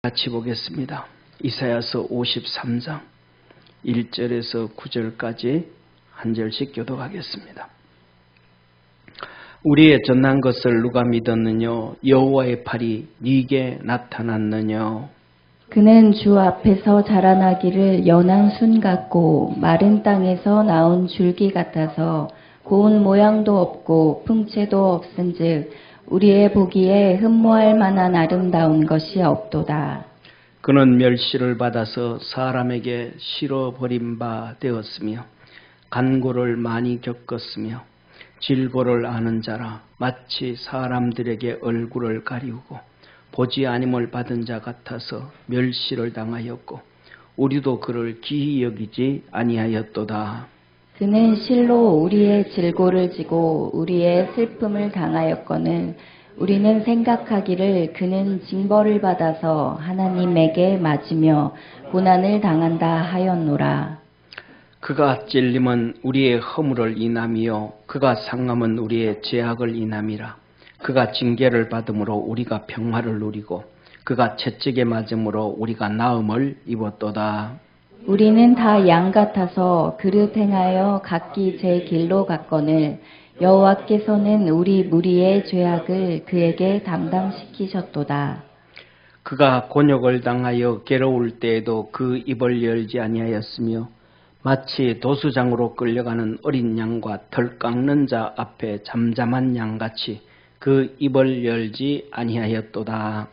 같이 보겠습니다. 이사야서 53장 1절에서 9절까지 한 절씩 교독하겠습니다. 우리의 전난 것을 누가 믿었느냐? 여호와의 팔이 네게 나타났느냐? 그는 주 앞에서 자라나기를 연한 순 같고 마른 땅에서 나온 줄기 같아서 고운 모양도 없고 풍채도 없은즉 우리의 보기에 흠모할 만한 아름다운 것이 없도다. 그는 멸시를 받아서 사람에게 실어버린 바 되었으며 간고를 많이 겪었으며 질고를 아는 자라 마치 사람들에게 얼굴을 가리우고 보지 아님을 받은 자 같아서 멸시를 당하였고 우리도 그를 기히 여기지 아니하였도다. 그는 실로 우리의 질고를 지고 우리의 슬픔을 당하였거늘 우리는 생각하기를 그는 징벌을 받아서 하나님에게 맞으며 고난을 당한다 하였노라. 그가 찔림은 우리의 허물을 인함이요 그가 상함은 우리의 죄악을 인함이라. 그가 징계를 받음으로 우리가 평화를 누리고 그가 채찍에 맞음으로 우리가 나음을 입었도다. 우리는 다 양 같아서 그릇 행하여 각기 제 길로 갔거늘 여호와께서는 우리 무리의 죄악을 그에게 담당시키셨도다. 그가 곤욕을 당하여 괴로울 때에도 그 입을 열지 아니하였으며 마치 도수장으로 끌려가는 어린 양과 털 깎는 자 앞에 잠잠한 양같이 그 입을 열지 아니하였도다.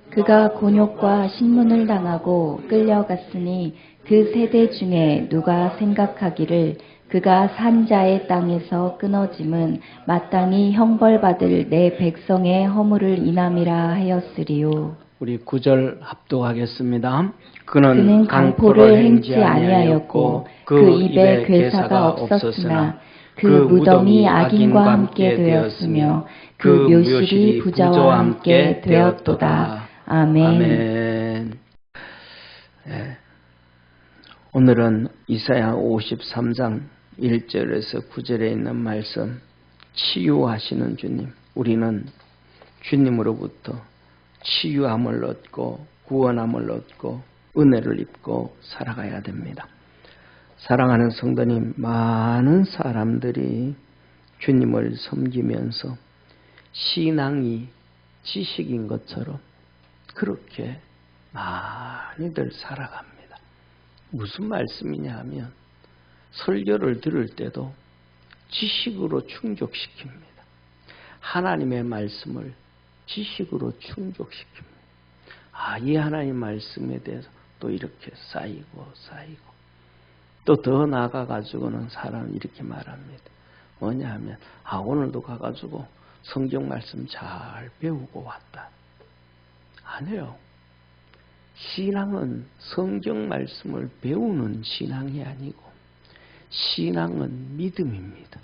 그가 곤욕과 신문을 당하고 끌려갔으니 그 세대 중에 누가 생각하기를 그가 산 자의 땅에서 끊어짐은 마땅히 형벌받을 내 백성의 허물을 인함이라 하였으리요. 우리 9절 합독하겠습니다. 그는 강포를 행치 아니하였고 그 입에 괴사가 없었으나 그 무덤이 악인과 함께 되었으며 그 묘실이 부자와 함께 되었도다. 아멘. 네. 오늘은 이사야 53장 1절에서 9절에 있는 말씀, 치유하시는 주님. 우리는 주님으로부터 치유함을 얻고 구원함을 얻고 은혜를 입고 살아가야 됩니다. 사랑하는 성도님, 많은 사람들이 주님을 섬기면서 신앙이 지식인 것처럼 그렇게 많이들 살아갑니다. 무슨 말씀이냐 하면 설교를 들을 때도 지식으로 충족시킵니다. 하나님의 말씀을 지식으로 충족시킵니다. 이 하나님 말씀에 대해서 또 이렇게 쌓이고 또 더 나아가가지고는 사람은 이렇게 말합니다. 뭐냐 하면 오늘도 가가지고 성경 말씀 잘 배우고 왔다. 아니에요. 신앙은 성경 말씀을 배우는 신앙이 아니고 신앙은 믿음입니다.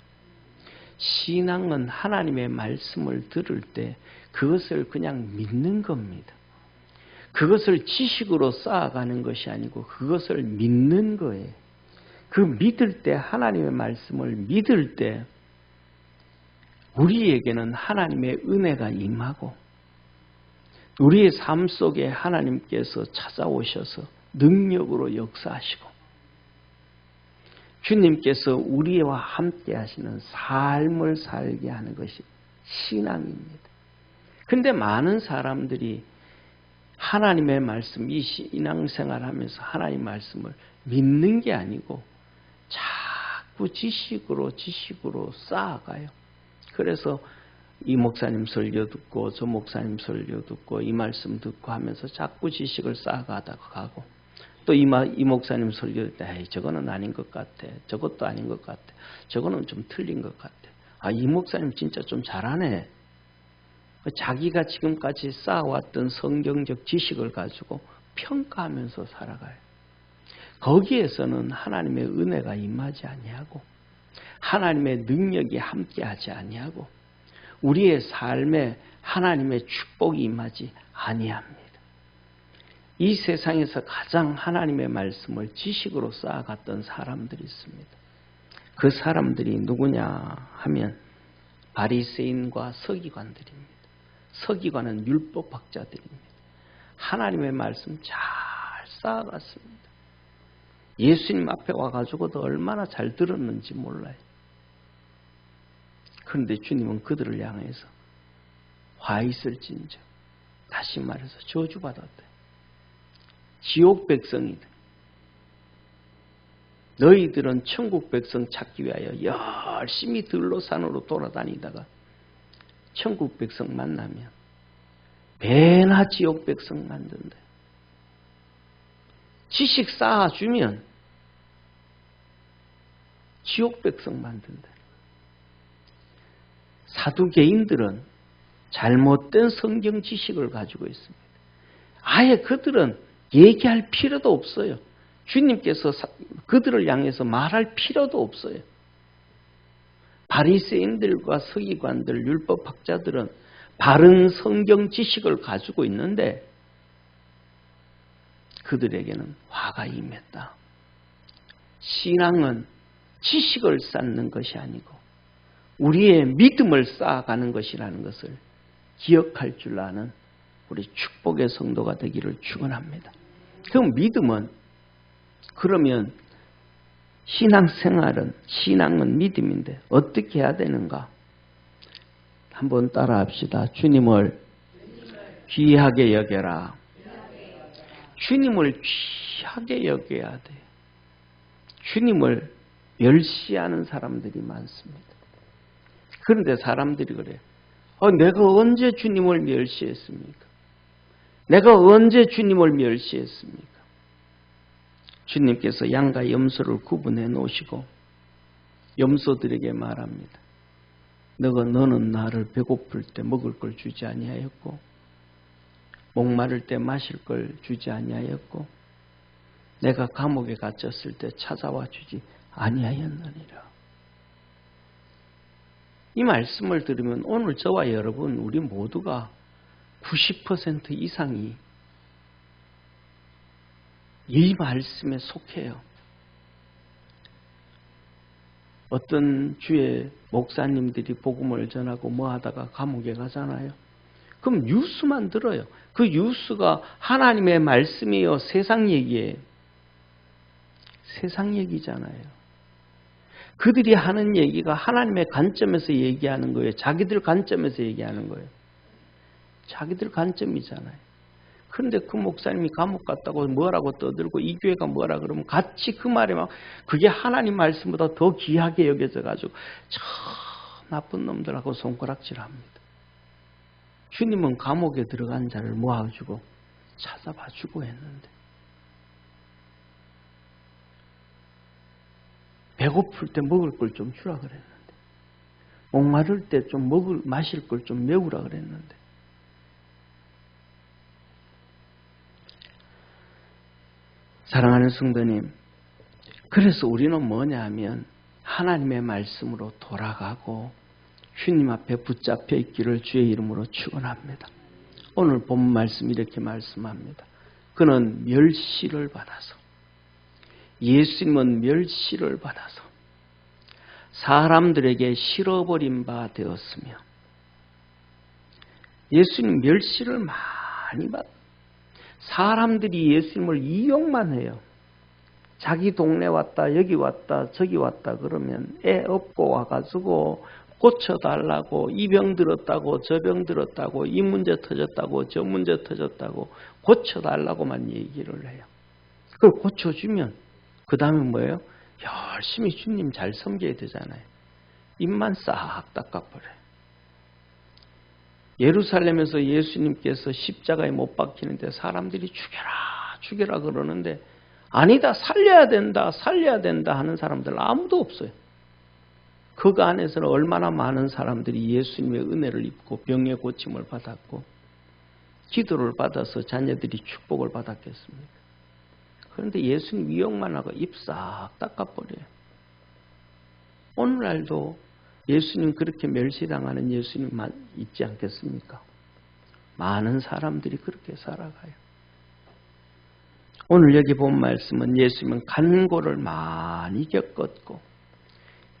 신앙은 하나님의 말씀을 들을 때 그것을 그냥 믿는 겁니다. 그것을 지식으로 쌓아가는 것이 아니고 그것을 믿는 거예요. 그 믿을 때 하나님의 말씀을 믿을 때 우리에게는 하나님의 은혜가 임하고 우리의 삶 속에 하나님께서 찾아오셔서 능력으로 역사하시고 주님께서 우리와 함께 하시는 삶을 살게 하는 것이 신앙입니다. 그런데 많은 사람들이 하나님의 말씀, 이 신앙생활 하면서 하나님 말씀을 믿는 게 아니고 자꾸 지식으로 쌓아가요. 그래서 이 목사님 설교 듣고 저 목사님 설교 듣고 이 말씀 듣고 하면서 자꾸 지식을 쌓아가다가 가고 또 이 목사님 설교 들 때 저거는 아닌 것 같아. 저것도 아닌 것 같아. 저거는 좀 틀린 것 같아. 이 목사님 진짜 좀 잘하네. 자기가 지금까지 쌓아왔던 성경적 지식을 가지고 평가하면서 살아가요. 거기에서는 하나님의 은혜가 임하지 아니하고 하나님의 능력이 함께하지 아니하고 우리의 삶에 하나님의 축복이 임하지 아니합니다. 이 세상에서 가장 하나님의 말씀을 지식으로 쌓아갔던 사람들이 있습니다. 그 사람들이 누구냐 하면 바리새인과 서기관들입니다. 서기관은 율법학자들입니다. 하나님의 말씀 잘 쌓아갔습니다. 예수님 앞에 와가지고도 얼마나 잘 들었는지 몰라요. 그런데 주님은 그들을 향해서 화 있을진저, 다시 말해서 저주받았대. 지옥 백성이다. 너희들은 천국 백성 찾기 위하여 열심히 들로 산으로 돌아다니다가 천국 백성 만나면 배나 지옥 백성 만든다. 지식 쌓아주면 지옥 백성 만든다. 사두개인들은 잘못된 성경 지식을 가지고 있습니다. 아예 그들은 얘기할 필요도 없어요. 주님께서 그들을 향해서 말할 필요도 없어요. 바리새인들과 서기관들, 율법학자들은 바른 성경 지식을 가지고 있는데 그들에게는 화가 임했다. 신앙은 지식을 쌓는 것이 아니고 우리의 믿음을 쌓아가는 것이라는 것을 기억할 줄 아는 우리 축복의 성도가 되기를 축원합니다. 그럼 믿음은, 그러면 신앙은 믿음인데 어떻게 해야 되는가? 한번 따라 합시다. 주님을 귀하게 여겨라. 주님을 귀하게 여겨야 돼. 주님을 멸시하는 사람들이 많습니다. 그런데 사람들이 그래요. 내가 언제 주님을 멸시했습니까? 내가 언제 주님을 멸시했습니까? 주님께서 양과 염소를 구분해 놓으시고 염소들에게 말합니다. 너는 나를 배고플 때 먹을 걸 주지 아니하였고 목마를 때 마실 걸 주지 아니하였고 내가 감옥에 갇혔을 때 찾아와 주지 아니하였느니라. 이 말씀을 들으면 오늘 저와 여러분 우리 모두가 90% 이상이 이 말씀에 속해요. 어떤 주의 목사님들이 복음을 전하고 뭐 하다가 감옥에 가잖아요. 그럼 뉴스만 들어요. 그 뉴스가 하나님의 말씀이요 세상 얘기예요. 세상 얘기잖아요. 그들이 하는 얘기가 하나님의 관점에서 얘기하는 거예요. 자기들 관점에서 얘기하는 거예요. 자기들 관점이잖아요. 그런데 그 목사님이 감옥 갔다고 뭐라고 떠들고 이 교회가 뭐라 그러면 같이 그 말에 막 그게 하나님 말씀보다 더 귀하게 여겨져 가지고 저 나쁜 놈들하고 손가락질합니다. 주님은 감옥에 들어간 자를 모아주고 찾아봐주고 했는데 배고플 때 먹을 걸 좀 주라 그랬는데 목마를 때 좀 마실 걸 좀 메우라 그랬는데 사랑하는 성도님, 그래서 우리는 뭐냐 하면 하나님의 말씀으로 돌아가고 주님 앞에 붙잡혀 있기를 주의 이름으로 축원합니다. 오늘 본 말씀 이렇게 말씀합니다. 그는 멸시를 받아서 예수님은 멸시를 받아서 사람들에게 실어버린 바 되었으며 예수님 멸시를 많이 받 사람들이 예수님을 이용만 해요. 자기 동네 왔다 여기 왔다 저기 왔다 그러면 애 업고 와가지고 고쳐달라고 이 병 들었다고 저 병 들었다고 이 문제 터졌다고 저 문제 터졌다고 고쳐달라고만 얘기를 해요. 그걸 고쳐주면 그 다음에 뭐예요? 열심히 주님 잘 섬겨야 되잖아요. 입만 싹 닦아버려요. 예루살렘에서 예수님께서 십자가에 못 박히는데 사람들이 죽여라 그러는데 아니다 살려야 된다 하는 사람들 아무도 없어요. 그 안에서는 얼마나 많은 사람들이 예수님의 은혜를 입고 병의 고침을 받았고 기도를 받아서 자녀들이 축복을 받았겠습니까? 그런데 예수님 위용만 하고 입 싹 닦아버려요. 오늘날도 예수님 그렇게 멸시당하는 예수님만 있지 않겠습니까? 많은 사람들이 그렇게 살아가요. 오늘 여기 본 말씀은 예수님은 간고를 많이 겪었고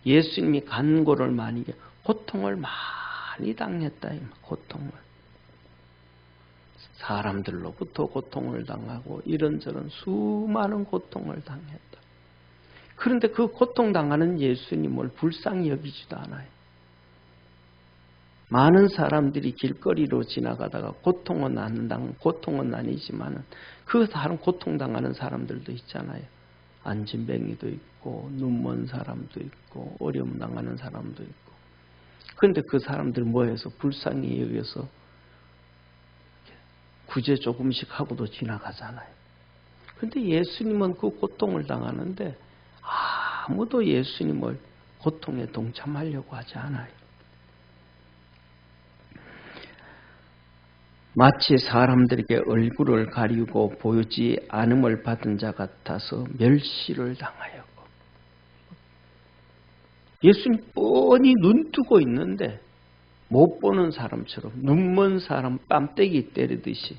예수님이 간고를 많이 고통을 많이 당했다. 고통을. 사람들로부터 고통을 당하고 이런저런 수많은 고통을 당했다. 그런데 그 고통당하는 예수님을 불쌍히 여기지도 않아요. 많은 사람들이 길거리로 지나가다가 고통은 아니지만 그 다른 고통당하는 사람들도 있잖아요. 안진뱅이도 있고 눈먼 사람도 있고 어려움 당하는 사람도 있고. 그런데 그 사람들 뭐해서 불쌍히 여기서 구제 조금씩 하고도 지나가잖아요. 그런데 예수님은 그 고통을 당하는데 아무도 예수님을 고통에 동참하려고 하지 않아요. 마치 사람들에게 얼굴을 가리고 보이지 않음을 받은 자 같아서 멸시를 당하였고, 예수님 뻔히 눈 뜨고 있는데 못 보는 사람처럼 눈먼 사람 뺨때기 때리듯이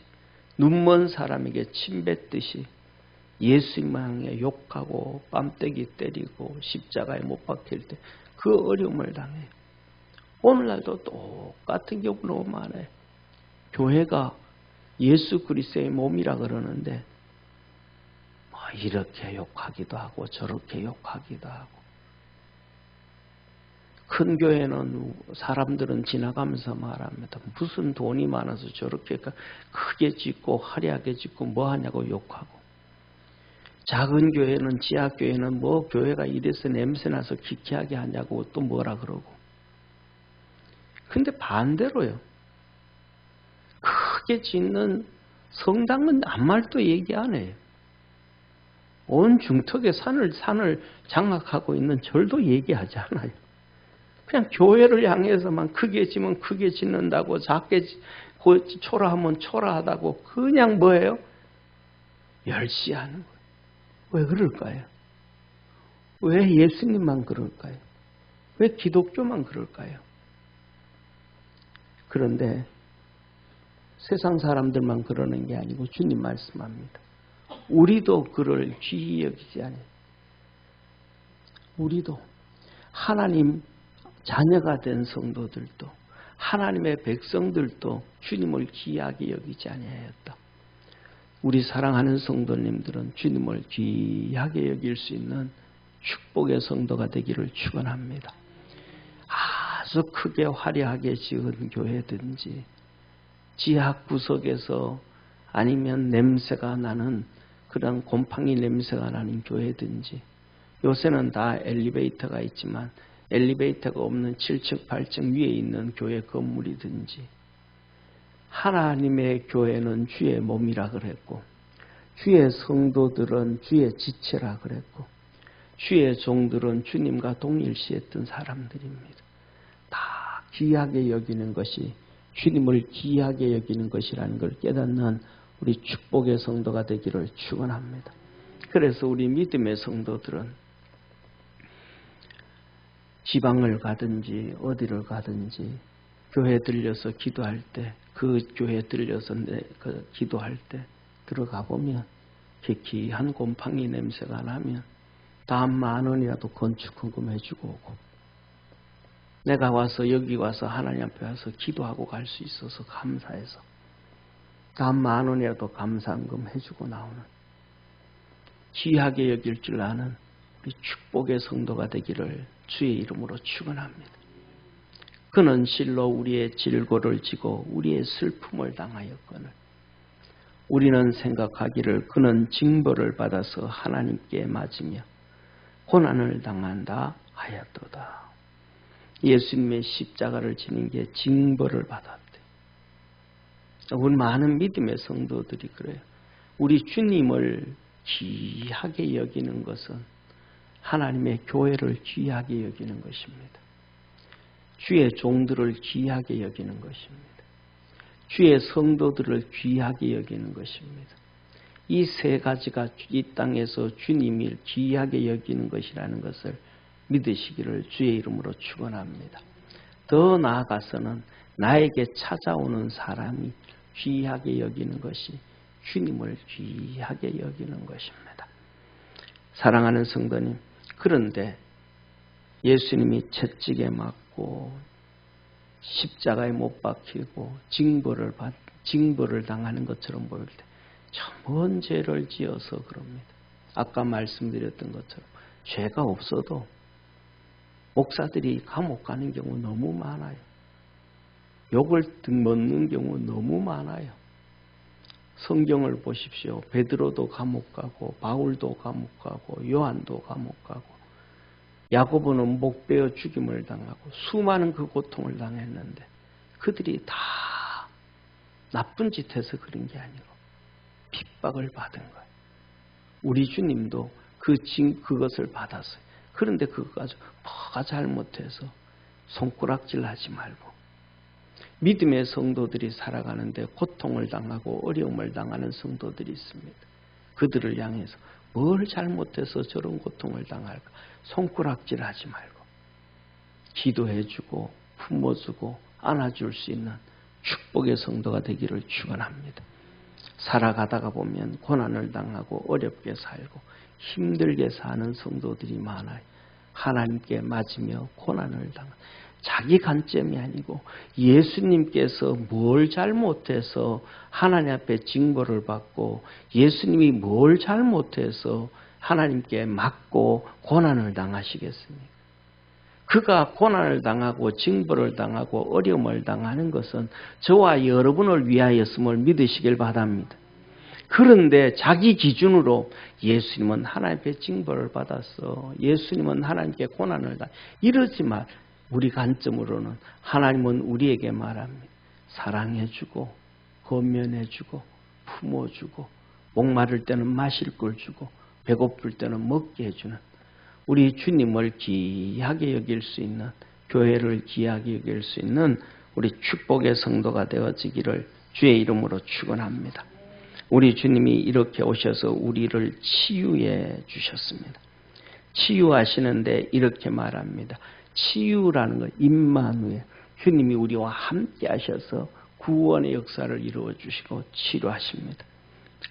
눈먼 사람에게 침뱉듯이 예수님 향해 욕하고 뺨때기 때리고 십자가에 못 박힐 때 그 어려움을 당해요. 오늘날도 똑같은 경우 너무 많아요. 교회가 예수 그리스도의 몸이라 그러는데 이렇게 욕하기도 하고 저렇게 욕하기도 하고, 큰 교회는 사람들은 지나가면서 말합니다. 무슨 돈이 많아서 저렇게 크게 짓고 화려하게 짓고 뭐 하냐고 욕하고, 작은 교회는 지하교회는 뭐 교회가 이래서 냄새나서 기괴하게 하냐고 또 뭐라 그러고. 근데 반대로요, 크게 짓는 성당은 아무 말도 얘기 안 해요. 온 중턱에 산을 장악하고 있는 절도 얘기하지 않아요. 그냥 교회를 향해서만 크게 지면 크게 짓는다고, 작게 초라하면 초라하다고 그냥 뭐예요? 멸시하는 거예요. 왜 그럴까요? 왜 예수님만 그럴까요? 왜 기독교만 그럴까요? 그런데 세상 사람들만 그러는 게 아니고 주님 말씀합니다. 우리도 그를 귀히 여기지 않아요. 우리도 하나님 자녀가 된 성도들도 하나님의 백성들도 주님을 귀하게 여기지 아니하였다. 우리 사랑하는 성도님들은 주님을 귀하게 여길 수 있는 축복의 성도가 되기를 축원합니다. 아주 크게 화려하게 지은 교회든지 지하 구석에서 아니면 냄새가 나는 그런 곰팡이 냄새가 나는 교회든지, 요새는 다 엘리베이터가 있지만 엘리베이터가 없는 7층 8층 위에 있는 교회 건물이든지, 하나님의 교회는 주의 몸이라 그랬고 주의 성도들은 주의 지체라 그랬고 주의 종들은 주님과 동일시했던 사람들입니다. 다 귀하게 여기는 것이 주님을 귀하게 여기는 것이라는 걸 깨닫는 우리 축복의 성도가 되기를 축원합니다. 그래서 우리 믿음의 성도들은 지방을 가든지 어디를 가든지 교회 들려서 기도할 때, 그 교회 들려서 기도할 때 들어가 보면 귀한 곰팡이 냄새가 나면 다 10,000원이라도 건축헌금 해주고 오고, 내가 와서 여기 와서 하나님 앞에 와서 기도하고 갈 수 있어서 감사해서 다 10,000원이라도 감사헌금 해주고 나오는 귀하게 여길 줄 아는 우리 축복의 성도가 되기를 주의 이름으로 축원합니다. 그는 실로 우리의 질고를 지고 우리의 슬픔을 당하였거늘 우리는 생각하기를 그는 징벌을 받아서 하나님께 맞으며 고난을 당한다 하였도다. 예수님의 십자가를 지는 게 징벌을 받았대. 우리 많은 믿음의 성도들이 그래요. 우리 주님을 귀하게 여기는 것은 하나님의 교회를 귀하게 여기는 것입니다. 주의 종들을 귀하게 여기는 것입니다. 주의 성도들을 귀하게 여기는 것입니다. 이 세 가지가 이 땅에서 주님을 귀하게 여기는 것이라는 것을 믿으시기를 주의 이름으로 축원합니다. 더 나아가서는 나에게 찾아오는 사람이 귀하게 여기는 것이 주님을 귀하게 여기는 것입니다. 사랑하는 성도님, 그런데 예수님이 채찍에 맞고 십자가에 못 박히고 징벌을 징벌을 당하는 것처럼 보일 때 저 먼 죄를 지어서 그럽니다. 아까 말씀드렸던 것처럼 죄가 없어도 목사들이 감옥 가는 경우 너무 많아요. 욕을 먹는 경우 너무 많아요. 성경을 보십시오. 베드로도 감옥 가고 바울도 감옥 가고 요한도 감옥 가고 야고보는 목 베어 죽임을 당하고 수많은 그 고통을 당했는데 그들이 다 나쁜 짓 해서 그런 게 아니고 핍박을 받은 거예요. 우리 주님도 그것을 받았어요. 그런데 그거 가지고 뭐가 잘못해서 손가락질 하지 말고 믿음의 성도들이 살아가는데 고통을 당하고 어려움을 당하는 성도들이 있습니다. 그들을 향해서 뭘 잘못해서 저런 고통을 당할까? 손가락질 하지 말고 기도해주고 품어주고 안아줄 수 있는 축복의 성도가 되기를 축원합니다. 살아가다가 보면 고난을 당하고 어렵게 살고 힘들게 사는 성도들이 많아요. 하나님께 맞으며 고난을 당하는 자기 관점이 아니고 예수님께서 뭘 잘못해서 하나님 앞에 징벌을 받고 예수님이 뭘 잘못해서 하나님께 맞고 고난을 당하시겠습니까? 그가 고난을 당하고 징벌을 당하고 어려움을 당하는 것은 저와 여러분을 위하였음을 믿으시길 바랍니다. 그런데 자기 기준으로 예수님은 하나님 앞에 징벌을 받았어. 예수님은 하나님께 고난을 당했어. 이러지만 우리 관점으로는 하나님은 우리에게 말합니다. 사랑해주고 권면해주고 품어주고 목마를 때는 마실 걸 주고 배고플 때는 먹게 해주는 우리 주님을 귀하게 여길 수 있는 교회를 귀하게 여길 수 있는 우리 축복의 성도가 되어지기를 주의 이름으로 축원합니다. 우리 주님이 이렇게 오셔서 우리를 치유해 주셨습니다. 치유하시는데 이렇게 말합니다. 치유라는 것, 임마누엘, 주님이 우리와 함께 하셔서 구원의 역사를 이루어 주시고 치료하십니다.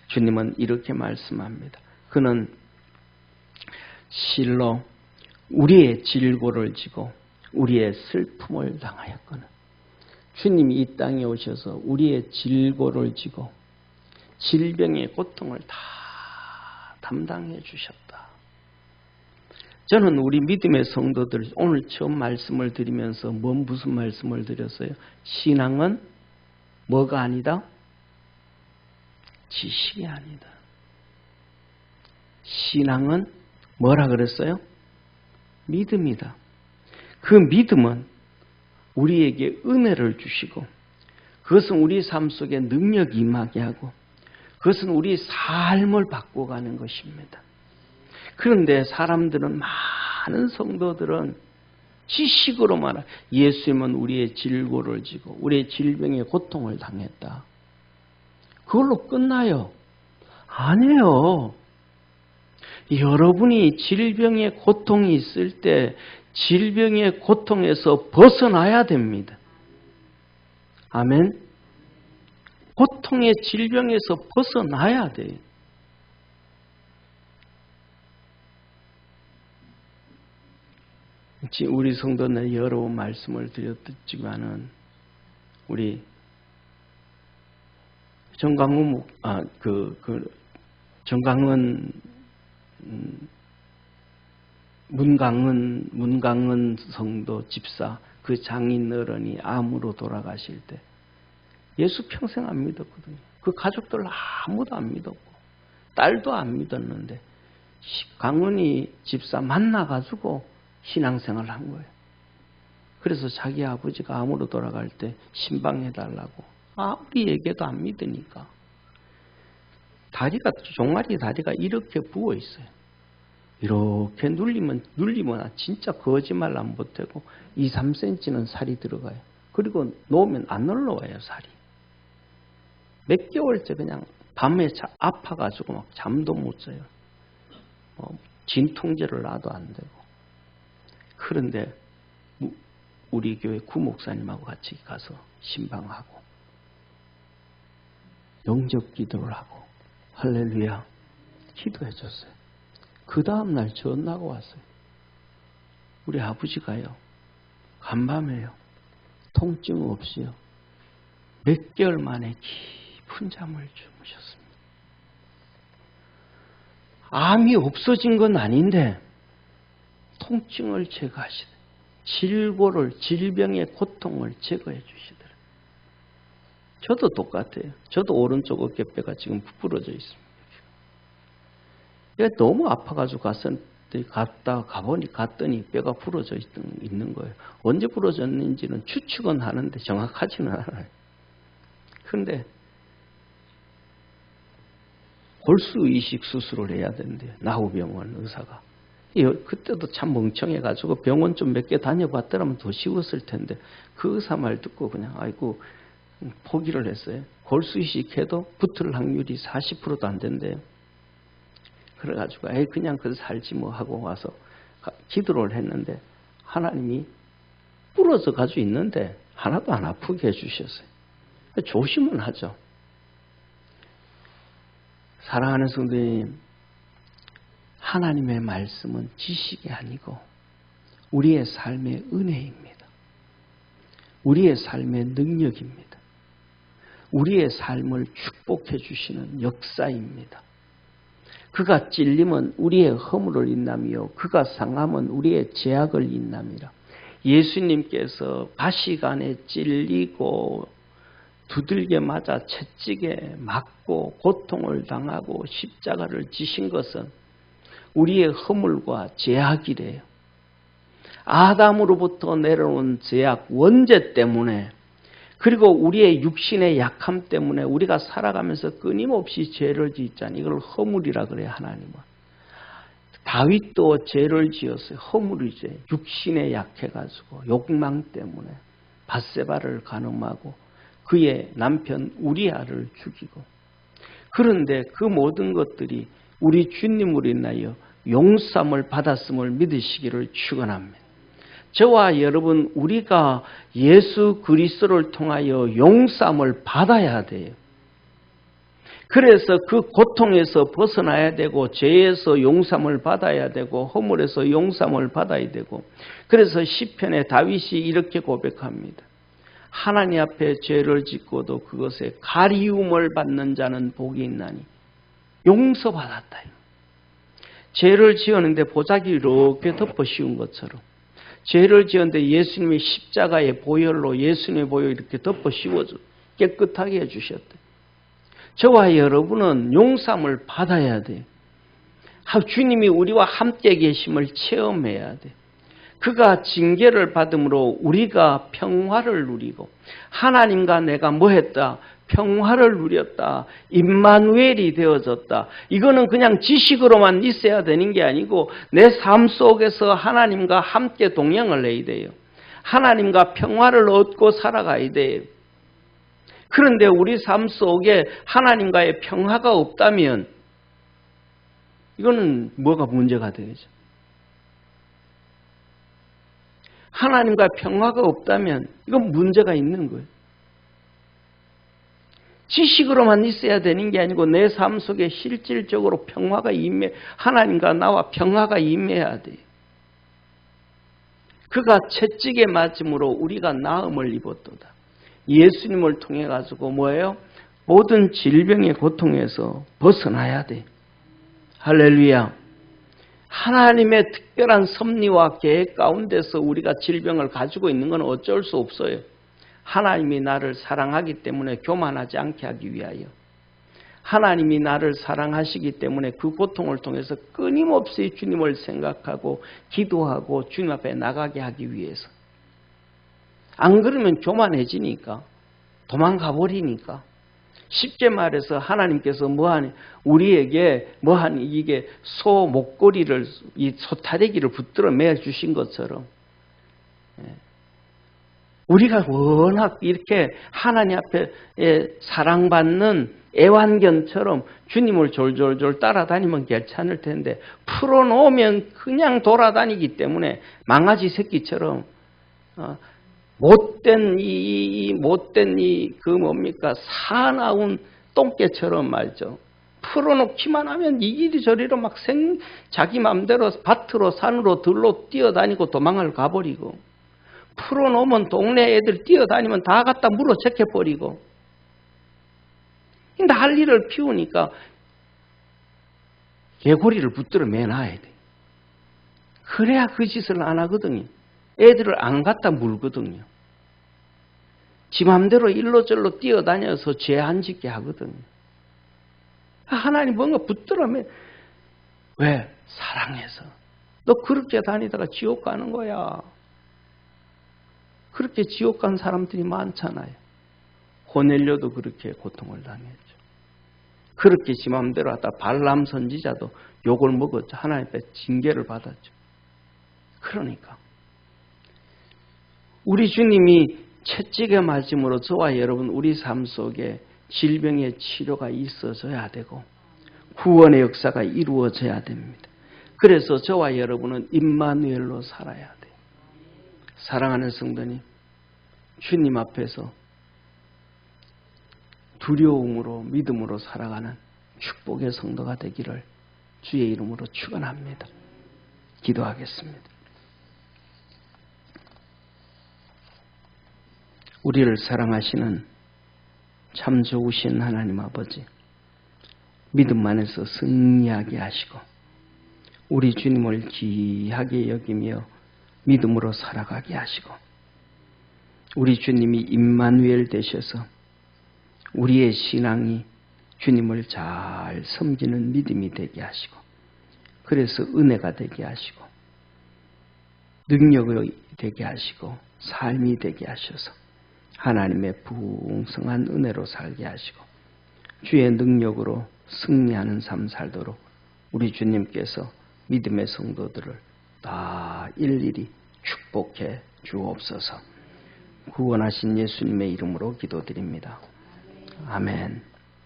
주님은 이렇게 말씀합니다. 그는 실로 우리의 질고를 지고 우리의 슬픔을 당하였거늘. 주님이 이 땅에 오셔서 우리의 질고를 지고 질병의 고통을 다 담당해 주셨다. 저는 우리 믿음의 성도들 오늘 처음 말씀을 드리면서 무슨 말씀을 드렸어요? 신앙은 뭐가 아니다? 지식이 아니다. 신앙은 뭐라 그랬어요? 믿음이다. 그 믿음은 우리에게 은혜를 주시고 그것은 우리 삶 속에 능력이 임하게 하고 그것은 우리 삶을 바꿔가는 것입니다. 그런데 사람들은 많은 성도들은 지식으로만 예수님은 우리의 질고를 지고 우리의 질병의 고통을 당했다. 그걸로 끝나요? 아니에요. 여러분이 질병의 고통이 있을 때 질병의 고통에서 벗어나야 됩니다. 아멘. 고통의 질병에서 벗어나야 돼요. 우리 성도는 여러 번 말씀을 드렸지만은 우리 정강은 문강은 성도 집사 그 장인 어른이 암으로 돌아가실 때 예수 평생 안 믿었거든요. 그 가족들 아무도 안 믿었고 딸도 안 믿었는데 강은이 집사 만나가지고 신앙생활을 한 거예요. 그래서 자기 아버지가 암으로 돌아갈 때 신방해달라고 아무리 얘기해도 안 믿으니까 종아리 다리가 이렇게 부어 있어요. 이렇게 눌리면 진짜 거짓말 안 보태고 2, 3cm는 살이 들어가요. 그리고 놓으면 안 올라와요, 살이. 몇 개월째 그냥 밤에 아파가지고 막 잠도 못 자요. 진통제를 놔도 안 되고. 그런데 우리 교회 구목사님하고 같이 가서 신방하고 영접 기도를 하고 할렐루야 기도해 줬어요. 그 다음날 전화가 왔어요. 우리 아버지가요. 간밤에요. 통증 없이요. 몇 개월 만에 깊은 잠을 주무셨습니다. 암이 없어진 건 아닌데 통증을 제거하시되 질병의 고통을 제거해 주시더라. 저도 똑같아요. 저도 오른쪽 어깨뼈가 지금 부러져 있습니다. 너무 아파가지고 갔더니 뼈가 부러져 있는 거예요. 언제 부러졌는지는 추측은 하는데 정확하지는 않아요. 그런데 골수 이식 수술을 해야 된대요. 나후병원 의사가. 그때도 참 멍청해가지고 병원 좀 몇 개 다녀봤더라면 더 쉬웠을 텐데 그 의사 말 듣고 그냥 아이고 포기를 했어요. 골수 이식해도 붙을 확률이 40%도 안 된대요. 그래가지고 그냥 살지 뭐 하고 와서 기도를 했는데 하나님이 부러져 가지고 있는데 하나도 안 아프게 해주셨어요. 조심은 하죠. 사랑하는 성도님, 하나님의 말씀은 지식이 아니고 우리의 삶의 은혜입니다. 우리의 삶의 능력입니다. 우리의 삶을 축복해 주시는 역사입니다. 그가 찔림은 우리의 허물을 인남이요 그가 상함은 우리의 죄악을 인남이라. 예수님께서 가시관에 찔리고 두들겨 맞아 채찍에 맞고 고통을 당하고 십자가를 지신 것은 우리의 허물과 죄악이래요. 아담으로부터 내려온 죄악 원죄 때문에 그리고 우리의 육신의 약함 때문에 우리가 살아가면서 끊임없이 죄를 짓잖아요. 이걸 허물이라 그래요. 하나님은. 다윗도 죄를 지었어요. 허물이죠. 육신에 약해가지고 욕망 때문에 밧세바를 간음하고 그의 남편 우리아를 죽이고. 그런데 그 모든 것들이 우리 주님으로 인하여 용서함을 받았음을 믿으시기를 축원합니다. 저와 여러분 우리가 예수 그리스도를 통하여 용서함을 받아야 돼요. 그래서 그 고통에서 벗어나야 되고 죄에서 용서함을 받아야 되고 허물에서 용서함을 받아야 되고 그래서 시편에 다윗이 이렇게 고백합니다. 하나님 앞에 죄를 짓고도 그것에 가리움을 받는 자는 복이 있나니 용서받았다. 죄를 지었는데 보자기 이렇게 덮어 씌운 것처럼 죄를 지었는데 예수님의 십자가의 보혈로 예수님의 보혈 이렇게 덮어 씌워서 깨끗하게 해주셨대. 저와 여러분은 용서함을 받아야 돼. 주님이 우리와 함께 계심을 체험해야 돼. 그가 징계를 받음으로 우리가 평화를 누리고 하나님과 내가 뭐 했다? 평화를 누렸다. 임마누엘이 되어졌다. 이거는 그냥 지식으로만 있어야 되는 게 아니고 내 삶 속에서 하나님과 함께 동행을 해야 돼요. 하나님과 평화를 얻고 살아가야 돼요. 그런데 우리 삶 속에 하나님과의 평화가 없다면 이거는 뭐가 문제가 되겠죠. 하나님과 평화가 없다면 이건 문제가 있는 거예요. 지식으로만 있어야 되는 게 아니고 내 삶 속에 실질적으로 평화가 하나님과 나와 평화가 임해야 돼요. 그가 채찍에 맞음으로 우리가 나음을 입었도다. 예수님을 통해 가지고 뭐예요? 모든 질병의 고통에서 벗어나야 돼. 할렐루야. 하나님의 특별한 섭리와 계획 가운데서 우리가 질병을 가지고 있는 건 어쩔 수 없어요. 하나님이 나를 사랑하기 때문에 교만하지 않게 하기 위하여. 하나님이 나를 사랑하시기 때문에 그 고통을 통해서 끊임없이 주님을 생각하고 기도하고 주님 앞에 나가게 하기 위해서. 안 그러면 교만해지니까 도망가 버리니까. 쉽게 말해서 하나님께서 우리에게 이게 소 목걸이를 이 소타래기를 붙들어 매어 주신 것처럼 우리가 워낙 이렇게 하나님 앞에 사랑받는 애완견처럼 주님을 졸졸졸 따라다니면 괜찮을 텐데 풀어놓으면 그냥 돌아다니기 때문에 망아지 새끼처럼 못된 사나운 똥개처럼 말이죠. 풀어놓기만 하면 이리저리로 막 자기 마음대로 밭으로 산으로 들로 뛰어다니고 도망을 가버리고 풀어놓으면 동네 애들 뛰어다니면 다 갖다 물어 제껴버리고 난리를 피우니까 개고리를 붙들어 매놔야 돼. 그래야 그 짓을 안 하거든요. 애들을 안 갖다 물거든요. 지 맘대로 일로절로 뛰어다녀서 죄 안 짓게 하거든요. 하나님 뭔가 붙들어 매. 왜? 사랑해서. 너 그렇게 다니다가 지옥 가는 거야. 그렇게 지옥 간 사람들이 많잖아요. 고넬료도 그렇게 고통을 당했죠. 그렇게 지 맘대로 하다 발람 선지자도 욕을 먹었죠. 하나님 앞에 징계를 받았죠. 그러니까 우리 주님이 채찍에 맞음으로 저와 여러분 우리 삶 속에 질병의 치료가 있어져야 되고 구원의 역사가 이루어져야 됩니다. 그래서 저와 여러분은 임마누엘로 살아야 돼요. 사랑하는 성도님, 주님 앞에서 두려움으로 믿음으로 살아가는 축복의 성도가 되기를 주의 이름으로 축원합니다. 기도하겠습니다. 우리를 사랑하시는 참 좋으신 하나님 아버지, 믿음 안에서 승리하게 하시고 우리 주님을 귀하게 여기며 믿음으로 살아가게 하시고 우리 주님이 임마누엘 되셔서 우리의 신앙이 주님을 잘 섬기는 믿음이 되게 하시고 그래서 은혜가 되게 하시고 능력이 되게 하시고 삶이 되게 하셔서 하나님의 풍성한 은혜로 살게 하시고 주의 능력으로 승리하는 삶 살도록 우리 주님께서 믿음의 성도들을 다 일일이 축복해 주옵소서. 구원하신 예수님의 이름으로 기도드립니다. 아멘.